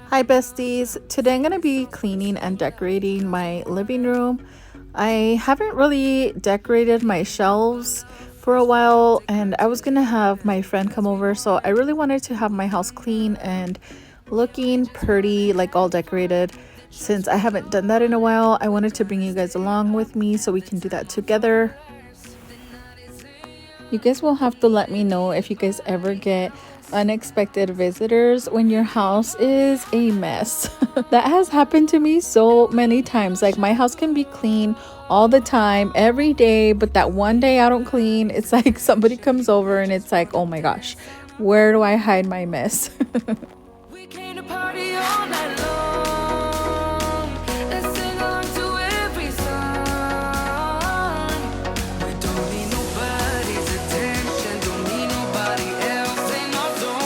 Hi besties, today I'm going to be cleaning and decorating my living room. I haven't really decorated my shelves for a while and I was going to have my friend come over, so I really wanted to have my house clean and looking pretty, like all decorated. Since I haven't done that in a while, I wanted to bring you guys along with me so we can do that together. You guys will have to let me know if you guys ever get unexpected visitors when your house is a mess. That has happened to me so many times. Like, my house can be clean all the time, every day, but that one day I don't clean, it's like somebody comes over and it's like, oh my gosh, where do I hide my mess? We came to party all night long and sing along to every song. We don't need nobody's attention, don't need nobody else in our zone.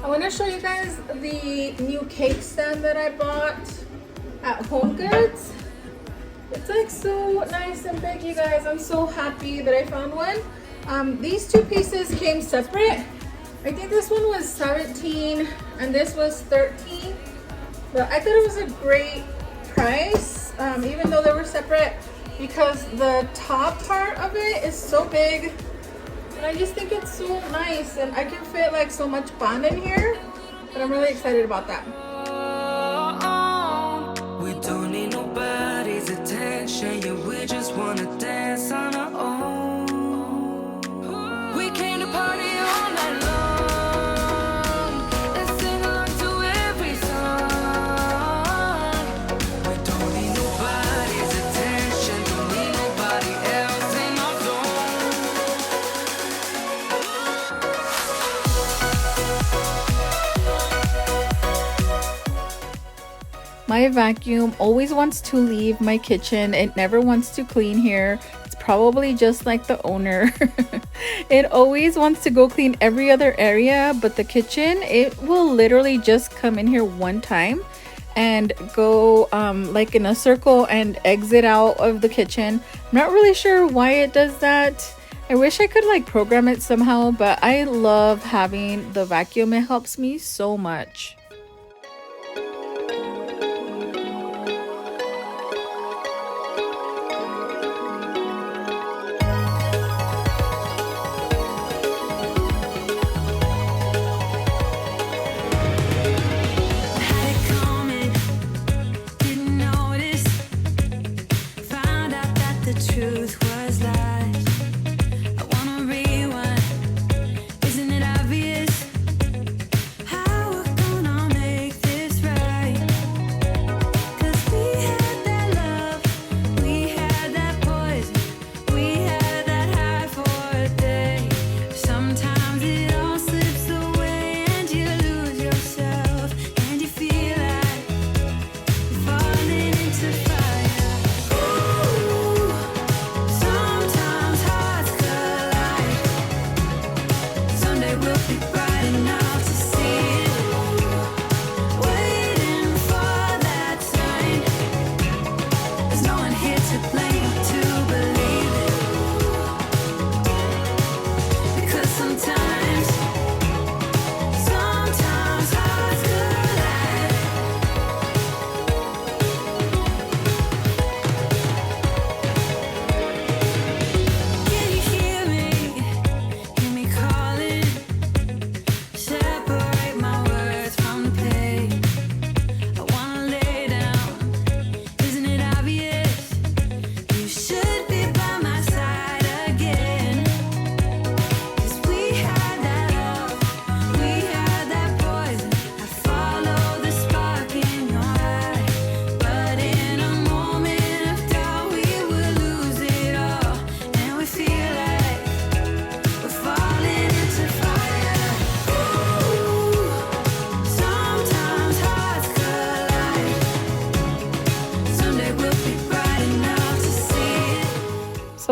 I want to show you guys the new cake stand that I bought at Home Goods. It's like so nice and big, you guys. I'm so happy that I found one. These two pieces came separate. I think this one was 17 and this was 13. But I thought it was a great price, even though they were separate, because the top part of it is so big. And I just think it's so nice, and I can fit like so much fun in here, but I'm really excited about that. We don't need nobody's attention, yeah, we just wanna dance on our own. We came to party all night long and sing along to every song. We don't need nobody's attention, don't need nobody else in our zone. My vacuum always wants to leave my kitchen. It never wants to clean here. It's probably just like the owner. It always wants to go clean every other area, but the kitchen, it will literally just come in here one time and go like in a circle and exit out of the kitchen. I'm not really sure why it does that. I wish I could like program it somehow, but I love having the vacuum. It helps me so much. Had it coming, didn't notice. Found out that the truth was lies. I wanna rewind. Isn't it obvious how we're gonna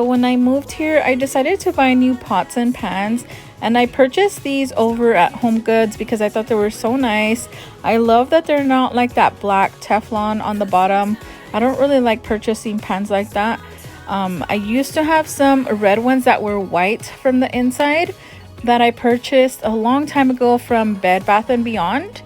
So when I moved here, I decided to buy new pots and pans, and I purchased these over at Home Goods because I thought they were so nice. I love that they're not like that black Teflon on the bottom. I don't really like purchasing pans like that. I used to have some red ones that were white from the inside that I purchased a long time ago from Bed Bath & Beyond.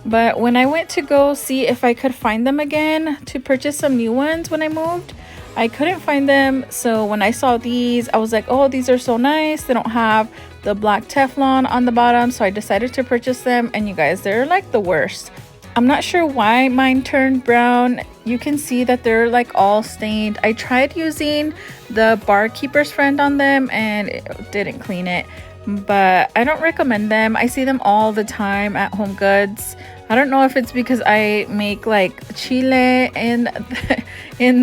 But when I went to go see if I could find them again to purchase some new ones when I moved, I couldn't find them. So when I saw these, I was like, oh, these are so nice. They don't have the black Teflon on the bottom. So I decided to purchase them. And you guys, they're like the worst. I'm not sure why mine turned brown. You can see that they're like all stained. I tried using the barkeeper's friend on them and it didn't clean it. But I don't recommend them. I see them all the time at Home Goods. I don't know if it's because I make like chile in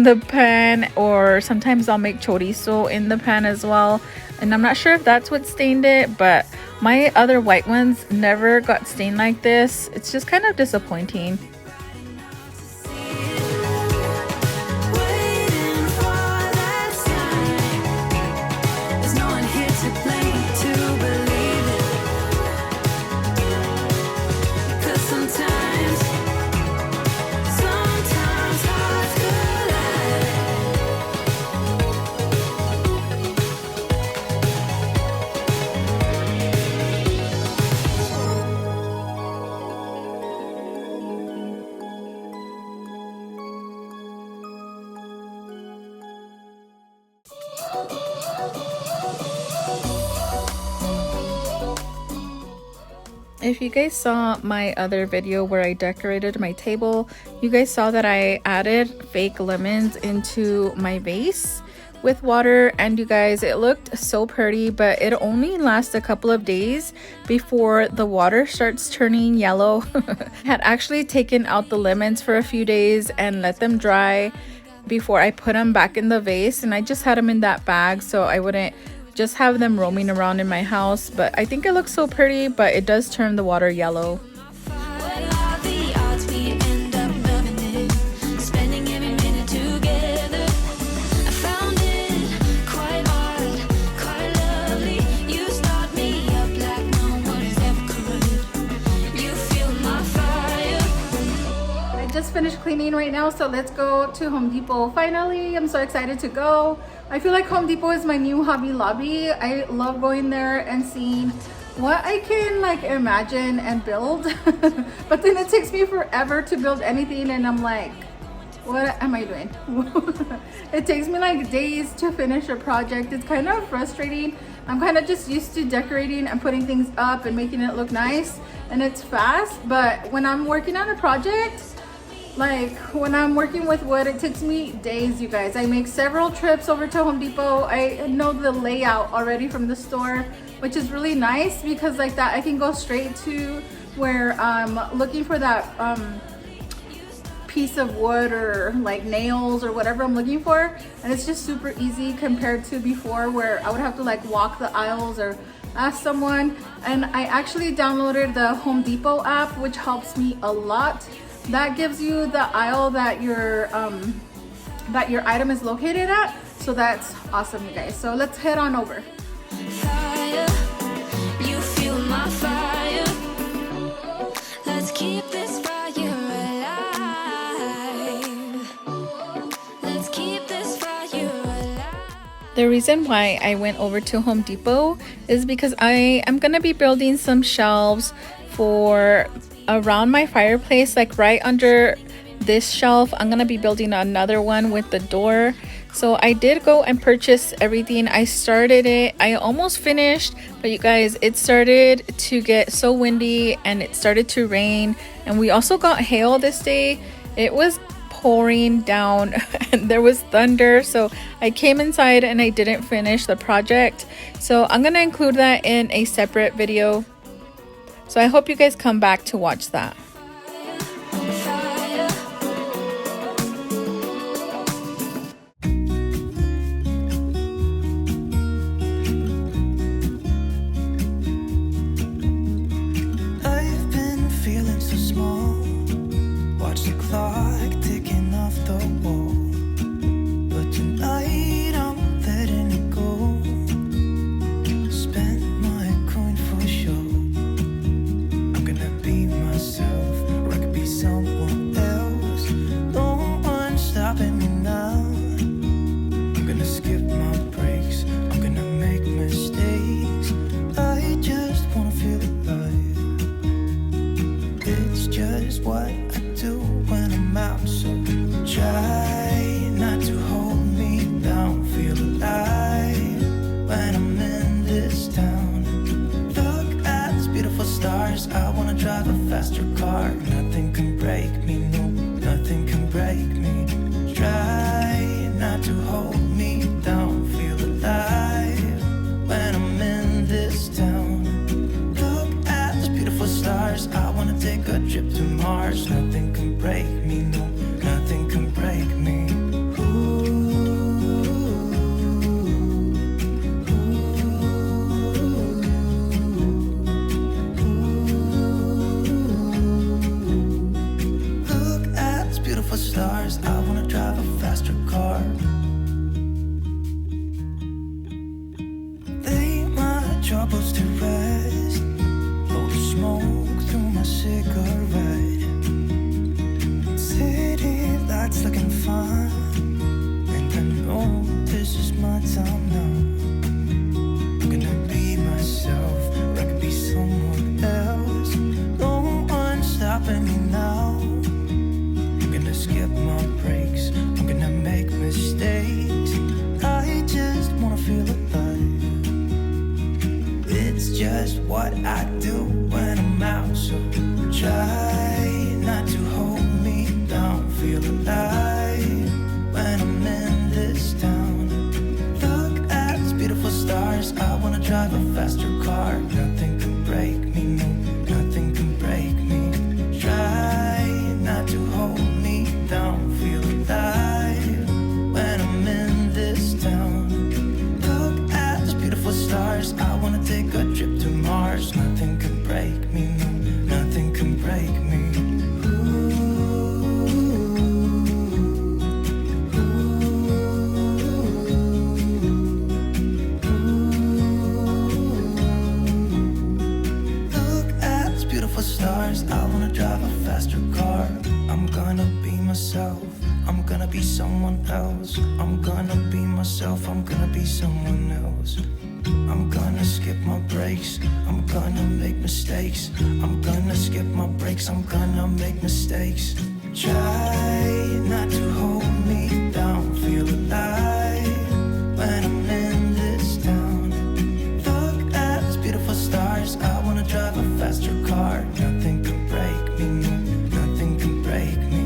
the pan, or sometimes I'll make chorizo in the pan as well. And I'm not sure if that's what stained it, but my other white ones never got stained like this. It's just kind of disappointing. If you guys saw my other video where I decorated my table, you guys saw that I added fake lemons into my vase with water, and you guys, it looked so pretty, but it only lasts a couple of days before the water starts turning yellow. I had actually taken out the lemons for a few days and let them dry before I put them back in the vase, and I just had them in that bag so I wouldn't just have them roaming around in my house. But I think it looks so pretty, but it does turn the water yellow. Just finished cleaning right now, so let's go to Home Depot. Finally, I'm so excited to go. I feel like Home Depot is my new Hobby Lobby. I love going there and seeing what I can like imagine and build. But then it takes me forever to build anything, and I'm like, what am I doing? It takes me like days to finish a project. It's kind of frustrating. I'm kind of just used to decorating and putting things up and making it look nice, and it's fast. But when I'm working on a project, like when I'm working with wood, it takes me days, you guys. I make several trips over to Home Depot. I know the layout already from the store, which is really nice because like that I can go straight to where I'm looking for that piece of wood or like nails or whatever I'm looking for, and it's just super easy compared to before where I would have to like walk the aisles or ask someone. And I actually downloaded the Home Depot app, which helps me a lot. That gives you the aisle that your item is located at, so that's awesome, you guys. So let's head on over. Fire, you feel my fire. Let's keep this fire alive. Let's keep this fire alive. The reason why I went over to Home Depot is because I am gonna be building some shelves for around my fireplace, like right under this shelf. I'm gonna be building another one with the door. So I did go and purchase everything. I started it, I almost finished, but you guys, it started to get so windy and it started to rain, and we also got hail this day. It was pouring down and there was thunder, so I came inside and I didn't finish the project. So I'm gonna include that in a separate video. So I hope you guys come back to watch that. I've been feeling so small. Watch the clock ticking off the wall. But tonight I'm letting drive a faster car. Nothing can break me, no, nothing can break me. Try not to hold me down. Feel alive when I'm in this town. Look at those beautiful stars. I wanna take a trip to Mars. Nothing can break me, no, nothing can break me. Stars, I wanna drive a faster car. Lay my troubles to rest. Blow the smoke through my cigarette. City lights looking fine, and I know this is my time now. I'm gonna be myself, or I could be someone else. No one's stopping me now. Skip my breaks, I'm gonna make mistakes. I just wanna feel alive. It's just what I do when I'm out. So try not to hold me down. Feel alive when I'm in this town. Look at these beautiful stars. I wanna drive a faster car. Nothing can break me, no, nothing can break me. Try not to hold me down. Feel alive when I'm in this town. Look at those beautiful stars. I wanna take a trip to Mars. Nothing can break me, no, nothing can break me. Look at those beautiful stars. I wanna drive a faster car. I'm gonna be myself, I'm gonna be someone else. I'm gonna be myself, I'm gonna be someone else. I'm gonna skip my breaks, I'm gonna make mistakes. I'm gonna skip my breaks, I'm gonna make mistakes. Try not to hold me down. Feel alive when I'm in this town. Look at these beautiful stars. I wanna drive a faster car. Nothing can break me, no, nothing can break me.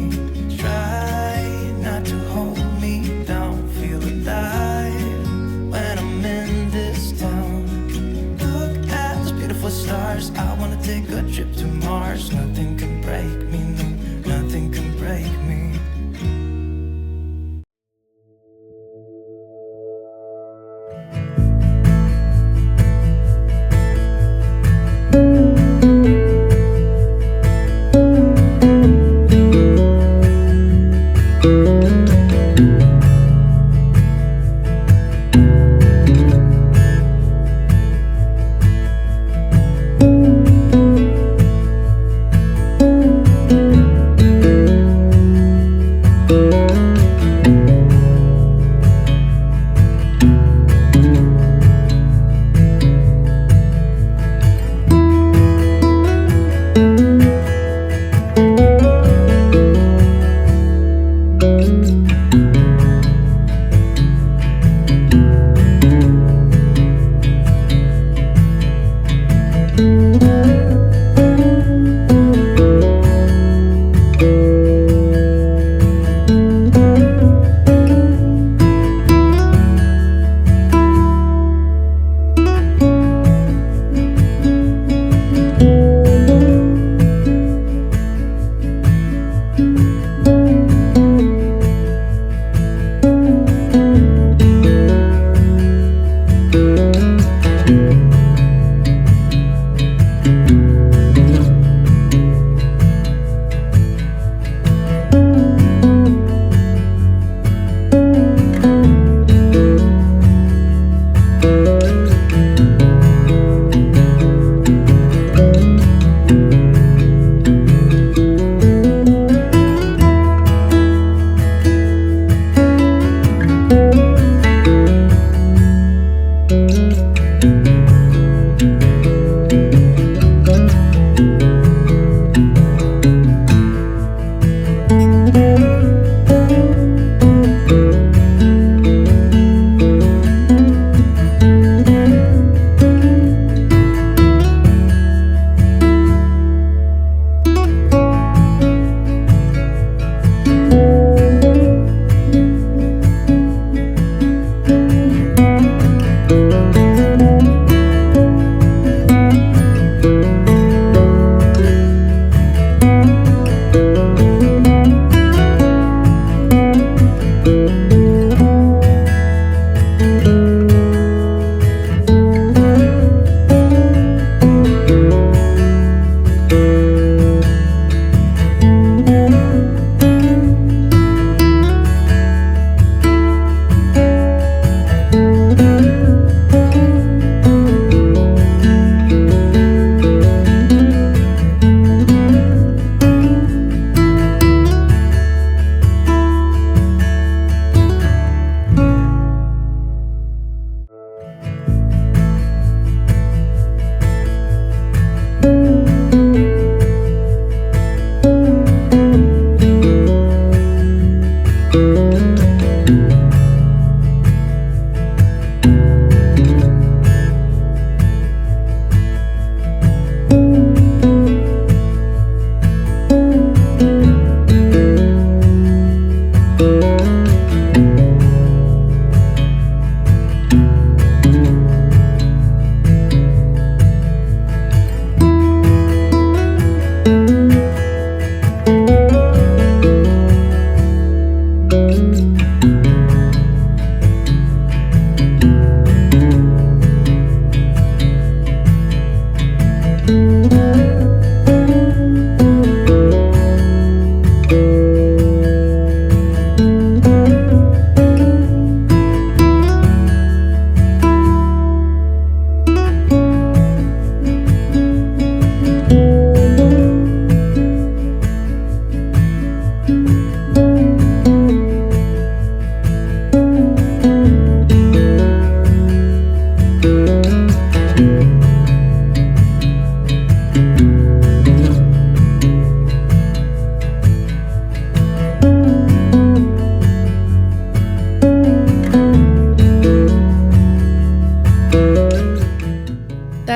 Try not to hold me down. Feel alive when I'm in this town. Look at those beautiful stars. I wanna take a trip to Mars. Nothing can break me, no, nothing can break me.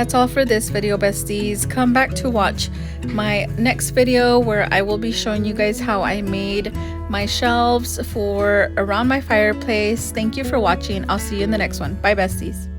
that's all for this video, besties. Come back to watch my next video where I will be showing you guys how I made my shelves for around my fireplace. Thank you for watching. I'll see you in the next one. Bye, besties.